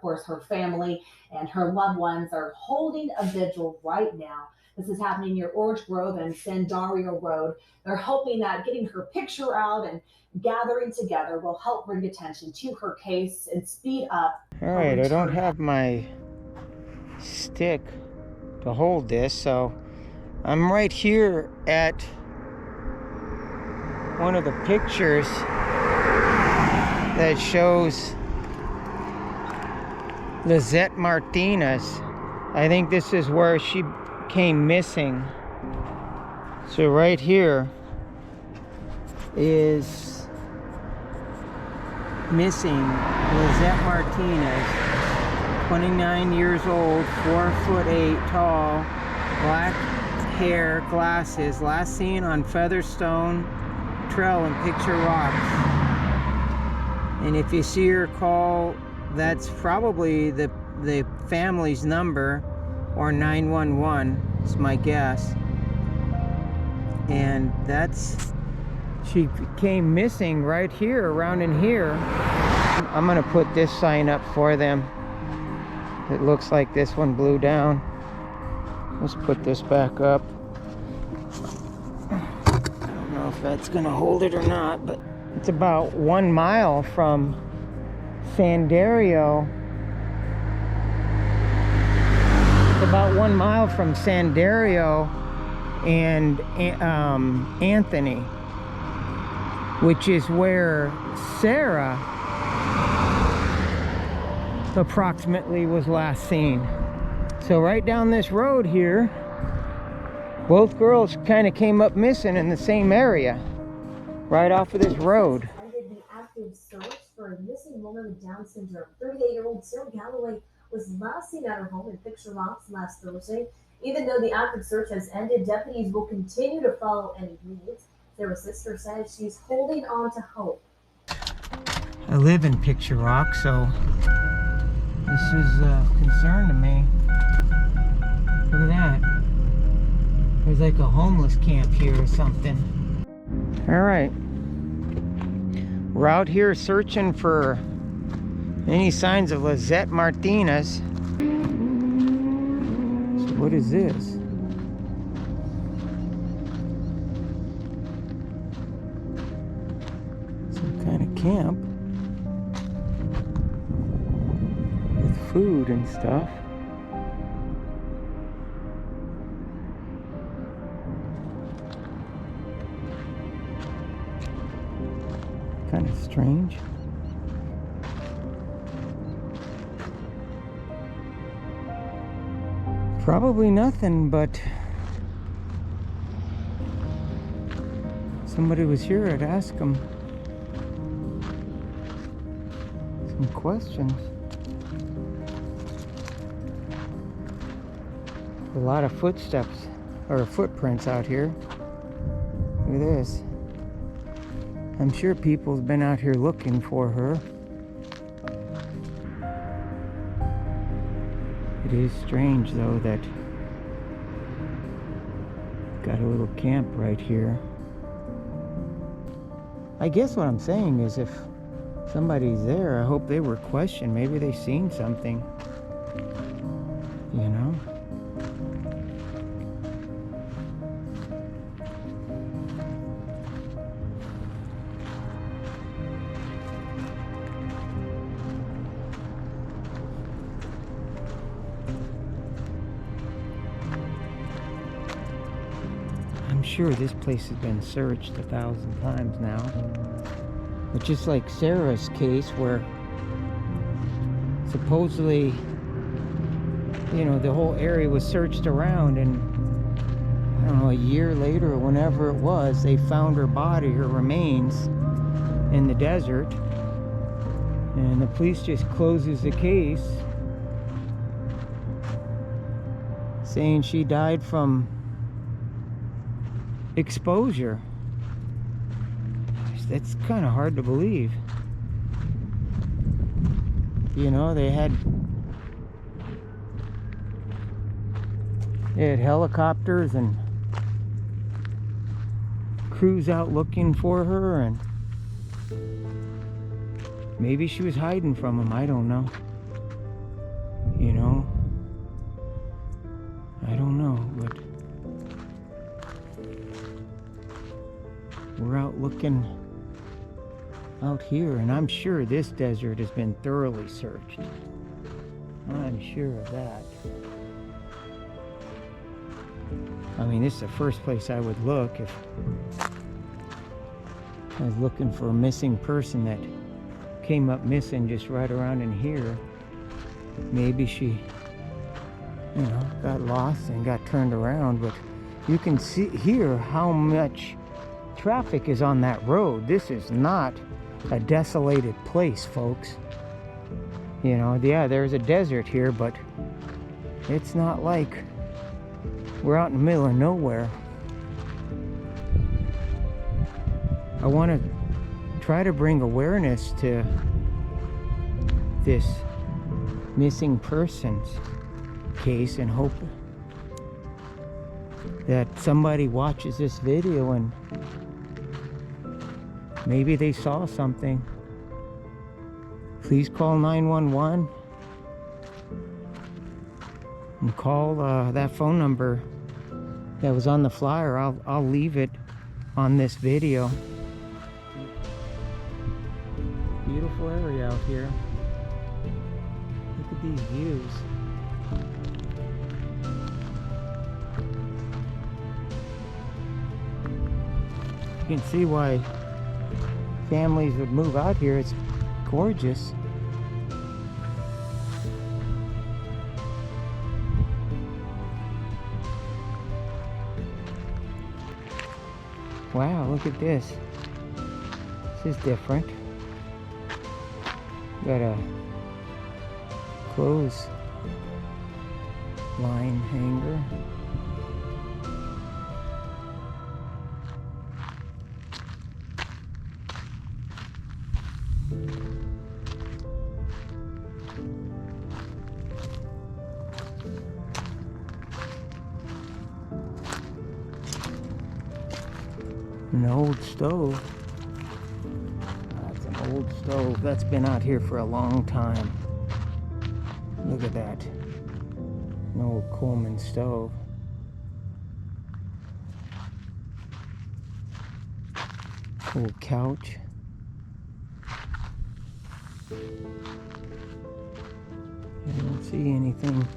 course, her family and her loved ones are holding a vigil right now. This is happening near Orange Grove and Sandario Road. They're hoping that getting her picture out and gathering together will help bring attention to her case and speed up. All right, I don't have my stick to hold this, so I'm right here at one of the pictures that shows Lizette Martinez. I think this is where she came missing. So right here is missing Lizette Martinez, 29 years old, 4'8" tall, black hair, glasses, last seen on Featherstone Trail in Picture Rocks. And if you see her, call, that's probably the family's number, or 911, is my guess. And she came missing right here, around in here. I'm gonna put this sign up for them. It looks like this one blew down. Let's put this back up. I don't know if that's gonna hold it or not, but it's about 1 mile from Sandario. It's about 1 mile from Sandario and Anthony, which is where Sarah approximately was last seen. So right down this road here, both girls kind of came up missing in the same area, right off of this road. The active search for a missing woman with Down syndrome. 38-year-old Sarah Galloway was last seen at her home in Picture Rocks last Thursday. Even though the active search has ended, deputies will continue to follow any leads. Sarah's sister says she's holding on to hope. I live in Picture Rocks, so this is a concern to me. Look at that. There's like a homeless camp here or something. All right. We're out here searching for any signs of Lizette Martinez. So what is this? Some kind of camp with food and stuff. Kind of strange. Probably nothing, but somebody was here, I'd ask them some questions. A lot of footsteps or footprints out here. Look at this. I'm sure people's been out here looking for her. It is strange though that got a little camp right here. I guess what I'm saying is if somebody's there, I hope they were questioned. Maybe they seen something, you know? I'm sure this place has been searched 1,000 times now. But just like Sarah's case where supposedly, you know, the whole area was searched around, and I don't know, a year later or whenever it was, they found her body, her remains in the desert, and the police just closes the case saying she died from exposure. That's kind of hard to believe. You know, they had helicopters and crews out looking for her, and maybe she was hiding from them, I don't know. looking out here, and I'm sure this desert has been thoroughly searched. I'm sure of that. I mean, this is the first place I would look if I was looking for a missing person that came up missing just right around in here. Maybe she, you know, got lost and got turned around, but you can see here how much traffic is on that road. This is not a desolated place, folks. You know, yeah, there's a desert here, but it's not like we're out in the middle of nowhere. I want to try to bring awareness to this missing persons case and hope that somebody watches this video and maybe they saw something. Please call 911 and call that phone number that was on the flyer. I'll leave it on this video. Beautiful area out here. Look at these views. You can see why families would move out here. It's gorgeous. Wow, look at this. This is different. Got a clothes line hanger. An old stove. That's an old stove. That's been out here for a long time. Look at that. An old Coleman stove. Old couch. I don't see anything.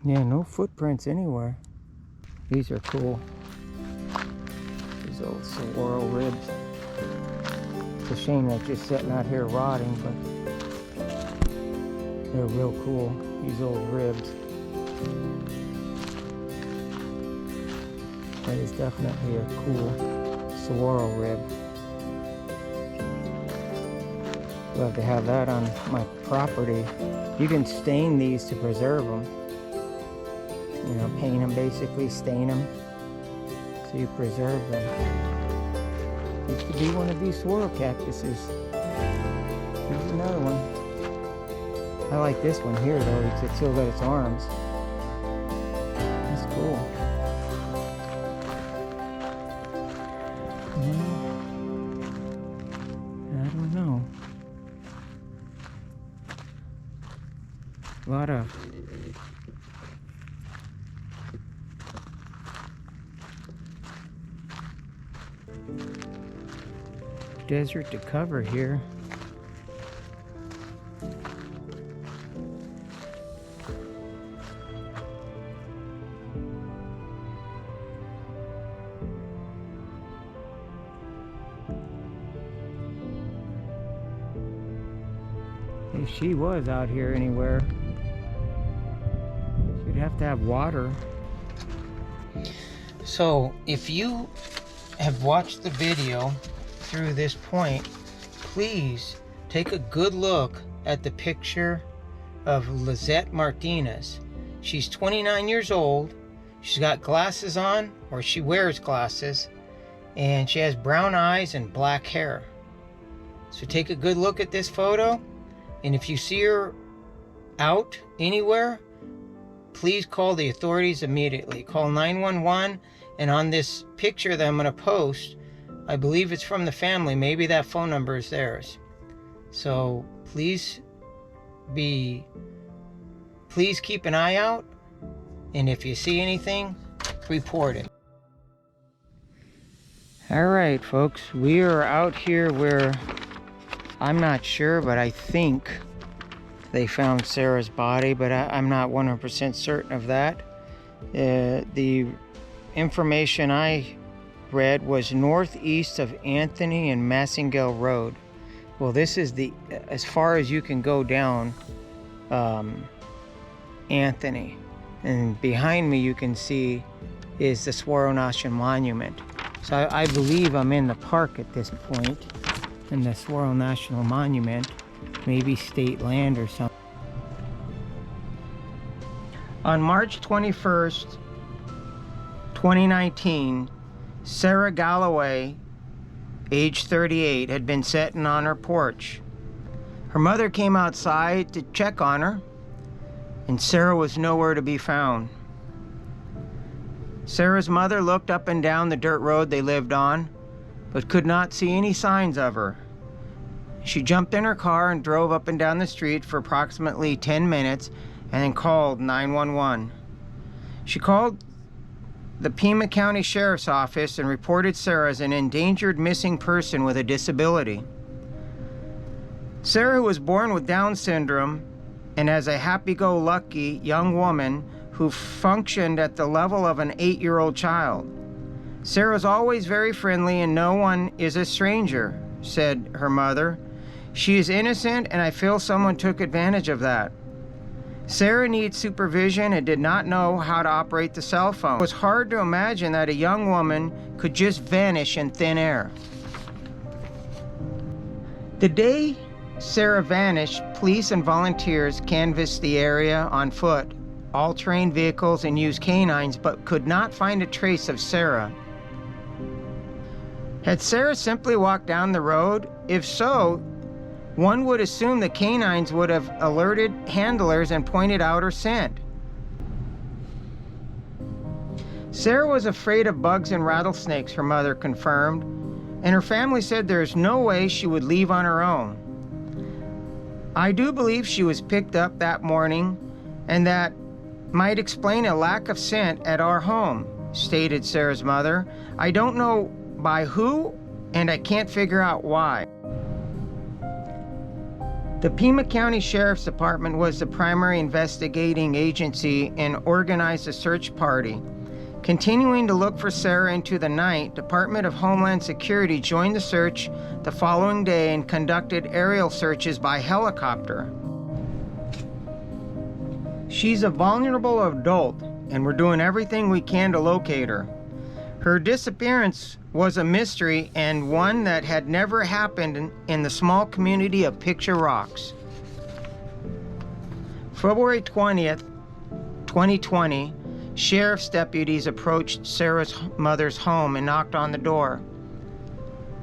Yeah, no footprints anywhere. These are cool. These old saguaro ribs. It's a shame they're just sitting out here rotting, but they're real cool. These old ribs. That is definitely a cool saguaro rib. Love to have that on my property. You can stain these to preserve them. You know, paint them basically, stain them, so you preserve them. Used to be one of these swirl cactuses. Here's another one. I like this one here though, it's still got its arms. That's cool. I don't know. A lot of desert to cover here. If she was out here anywhere, she'd have to have water. So if you have watched the video through this point, please take a good look at the picture of Lizette Martinez. She's 29 years old. She's got glasses on, or she wears glasses, and she has brown eyes and black hair. So take a good look at this photo, and if you see her out anywhere, please call the authorities immediately. Call 911, and on this picture that I'm going to post, I believe it's from the family. Maybe that phone number is theirs. So please be please keep an eye out, and if you see anything, report it. All right, folks, we are out here where I'm not sure, but I think they found Sarah's body, but I'm not 100% certain of that. The information I read was northeast of Anthony and Massingale Road. Well, this is as far as you can go down Anthony, and behind me you can see is the Saguaro National Monument. So I believe I'm in the park at this point, in the Saguaro National Monument, maybe state land or something. On March 21st, 2019, Sarah Galloway, age 38, had been sitting on her porch. Her mother came outside to check on her, and Sarah was nowhere to be found. Sarah's mother looked up and down the dirt road they lived on, but could not see any signs of her. She jumped in her car and drove up and down the street for approximately 10 minutes and then called 911. She called the Pima County Sheriff's Office and reported Sarah as an endangered missing person with a disability. Sarah was born with Down syndrome and as a happy-go-lucky young woman who functioned at the level of an 8-year-old child. Sarah's always very friendly and no one is a stranger, said her mother. She is innocent and I feel someone took advantage of that. Sarah needs supervision and did not know how to operate the cell phone. It was hard to imagine that a young woman could just vanish in thin air. The day Sarah vanished, police and volunteers canvassed the area on foot, all-terrain vehicles, and used canines, but could not find a trace of Sarah. Had Sarah simply walked down the road? If so, one would assume the canines would have alerted handlers and pointed out her scent. Sarah was afraid of bugs and rattlesnakes, her mother confirmed, and her family said there's no way she would leave on her own. I do believe she was picked up that morning, and that might explain a lack of scent at our home, stated Sarah's mother. I don't know by who, and I can't figure out why. The Pima County Sheriff's Department was the primary investigating agency and organized a search party. Continuing to look for Sarah into the night, Department of Homeland Security joined the search the following day and conducted aerial searches by helicopter. She's a vulnerable adult, and we're doing everything we can to locate her. Her disappearance was a mystery and one that had never happened in the small community of Picture Rocks. February 20th, 2020, sheriff's deputies approached Sarah's mother's home and knocked on the door.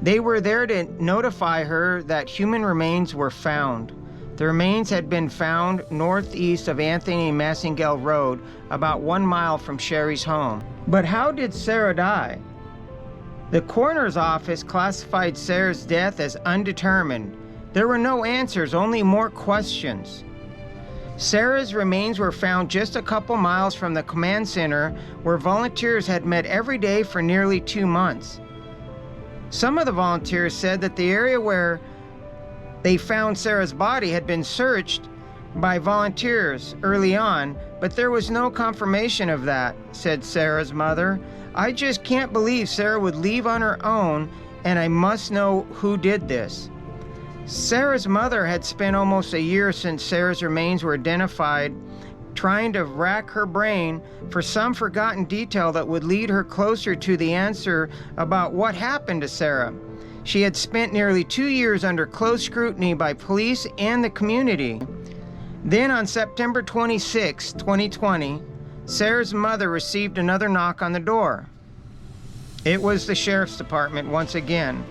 They were there to notify her that human remains were found. The remains had been found northeast of Anthony and Massingale Road, about 1 mile from Sherry's home. But how did Sarah die? The coroner's office classified Sarah's death as undetermined. There were no answers, only more questions. Sarah's remains were found just a couple miles from the command center where volunteers had met every day for nearly 2 months. Some of the volunteers said that the area where they found Sarah's body had been searched by volunteers early on, but there was no confirmation of that, said Sarah's mother. I just can't believe Sarah would leave on her own, and I must know who did this. Sarah's mother had spent almost a year since Sarah's remains were identified, trying to rack her brain for some forgotten detail that would lead her closer to the answer about what happened to Sarah. She had spent nearly 2 years under close scrutiny by police and the community. Then on September 26, 2020, Sarah's mother received another knock on the door. It was the sheriff's department once again.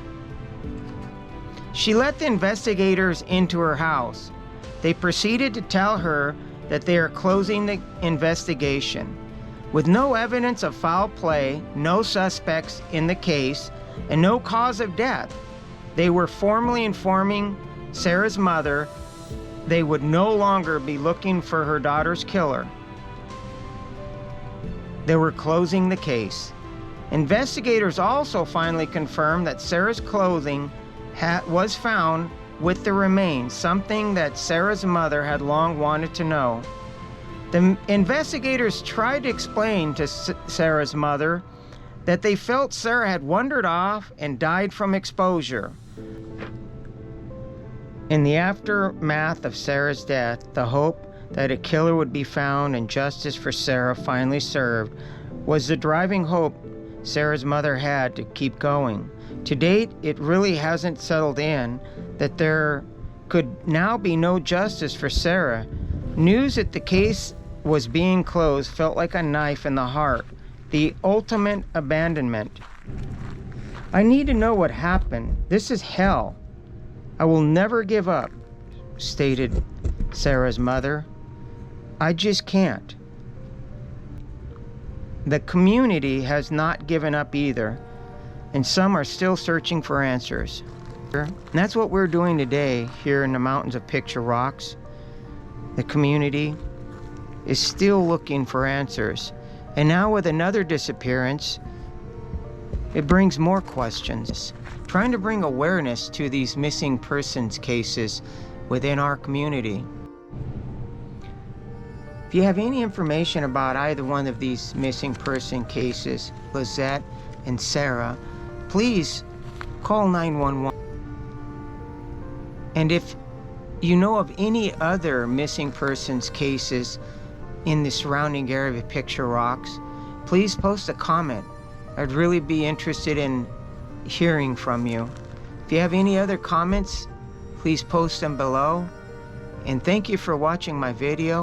She let the investigators into her house. They proceeded to tell her that they are closing the investigation. With no evidence of foul play, no suspects in the case, and no cause of death, they were formally informing Sarah's mother they would no longer be looking for her daughter's killer. They were closing the case. Investigators also finally confirmed that Sarah's clothing was found with the remains, something that Sarah's mother had long wanted to know. The investigators tried to explain to Sarah's mother that they felt Sarah had wandered off and died from exposure. In the aftermath of Sarah's death, the hope that a killer would be found and justice for Sarah finally served was the driving hope Sarah's mother had to keep going. To date, it really hasn't settled in that there could now be no justice for Sarah. News that the case was being closed felt like a knife in the heart, the ultimate abandonment. I need to know what happened. This is hell. I will never give up, stated Sarah's mother. I just can't. The community has not given up either, and some are still searching for answers. And that's what we're doing today here in the mountains of Picture Rocks. The community is still looking for answers. And now with another disappearance, it brings more questions. Trying to bring awareness to these missing persons cases within our community. If you have any information about either one of these missing person cases, Lizette and Sarah, please call 911. And if you know of any other missing persons cases in the surrounding area of Picture Rocks, please post a comment. I'd really be interested in hearing from you. If you have any other comments, please post them below. And thank you for watching my video.